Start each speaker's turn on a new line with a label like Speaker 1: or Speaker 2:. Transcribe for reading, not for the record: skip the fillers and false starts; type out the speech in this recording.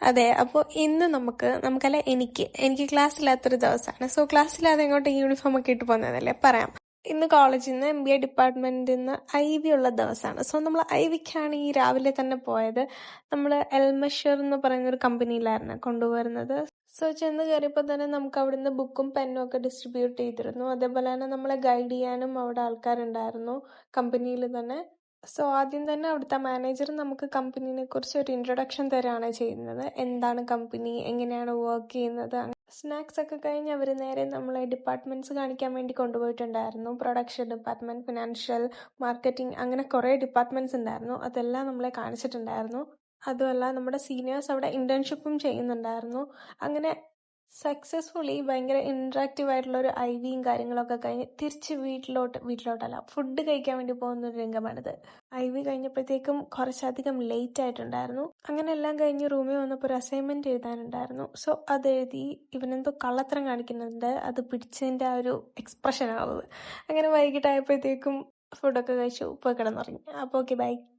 Speaker 1: അതെ. അപ്പോൾ ഇന്ന് നമുക്കല്ല എനിക്ക് ക്ലാസ്സില്ലാത്തൊരു ദിവസമാണ്. സോ ക്ലാസ്സില്ലാതെ ഇങ്ങോട്ട് യൂണിഫോം ഒക്കെ ഇട്ട് പോകുന്നതല്ലേ പറയാം. ഇന്ന് കോളേജിൽ നിന്ന് MBA ഡിപ്പാർട്ട്മെന്റിൽ നിന്ന് IB ഉള്ള ദിവസമാണ്. സോ നമ്മൾ IBക്കാണ് ഈ രാവിലെ തന്നെ പോയത്. നമ്മൾ എൽമഷർ എന്ന് പറയുന്ന ഒരു കമ്പനിയിലായിരുന്നു കൊണ്ടുവരുന്നത്. സോ ചെന്ന് കയറിയപ്പോൾ തന്നെ നമുക്ക് അവിടുന്ന് ബുക്കും പെന്നും ഒക്കെ ഡിസ്ട്രിബ്യൂട്ട് ചെയ്തിരുന്നു. അതേപോലെ തന്നെ നമ്മളെ ഗൈഡ് ചെയ്യാനും അവിടെ ആൾക്കാരുണ്ടായിരുന്നു കമ്പനിയിൽ തന്നെ. സോ ആദ്യം തന്നെ അവിടുത്തെ മാനേജർ നമുക്ക് കമ്പനീനെ കുറിച്ച് ഒരു ഇൻട്രൊഡക്ഷൻ തരാണ് ചെയ്യുന്നത്. എന്താണ് കമ്പനി, എങ്ങനെയാണ് വർക്ക് ചെയ്യുന്നത്. സ്നാക്സ് ഒക്കെ കഴിഞ്ഞ് അവർ നേരെ നമ്മളെ ഡിപ്പാർട്ട്മെന്റ്സ് കാണിക്കാൻ വേണ്ടി കൊണ്ടുപോയിട്ടുണ്ടായിരുന്നു. പ്രൊഡക്ഷൻ ഡിപ്പാർട്ട്മെന്റ്, ഫിനാൻഷ്യൽ, മാർക്കറ്റിംഗ്, അങ്ങനെ കുറേ ഡിപ്പാർട്ട്മെന്റ്സ് ഉണ്ടായിരുന്നു. അതെല്ലാം നമ്മളെ കാണിച്ചിട്ടുണ്ടായിരുന്നു. അതുമല്ല നമ്മുടെ സീനിയേഴ്സ് അവിടെ ഇന്റേൺഷിപ്പും ചെയ്യുന്നുണ്ടായിരുന്നു. അങ്ങനെ സക്സസ്ഫുള്ളി ഭയങ്കര ഇന്ററാക്റ്റീവ് ആയിട്ടുള്ള ഒരു IVയും കാര്യങ്ങളൊക്കെ കഴിഞ്ഞ് തിരിച്ച് വീട്ടിലോട്ടല്ല ഫുഡ് കഴിക്കാൻ വേണ്ടി പോകുന്ന ഒരു രംഗമാണിത്. IV കഴിഞ്ഞപ്പോഴത്തേക്കും കുറച്ചധികം ലേറ്റ് ആയിട്ടുണ്ടായിരുന്നു. അങ്ങനെ എല്ലാം കഴിഞ്ഞ് റൂമിൽ വന്നപ്പോൾ ഒരു അസൈൻമെന്റ് എഴുതാനുണ്ടായിരുന്നു. സോ അതെഴുതി. ഇവനെന്തോ കള്ളത്തരം കാണിക്കുന്നുണ്ട്, അത് പിടിച്ചതിന്റെ ആ ഒരു എക്സ്പ്രഷൻ ആവുന്നത്. അങ്ങനെ വൈകിട്ടായപ്പോഴത്തേക്കും ഫുഡൊക്കെ കഴിച്ചു, പോയി കിടന്നുറങ്ങി. അപ്പോൾ ഓക്കെ, ബൈ.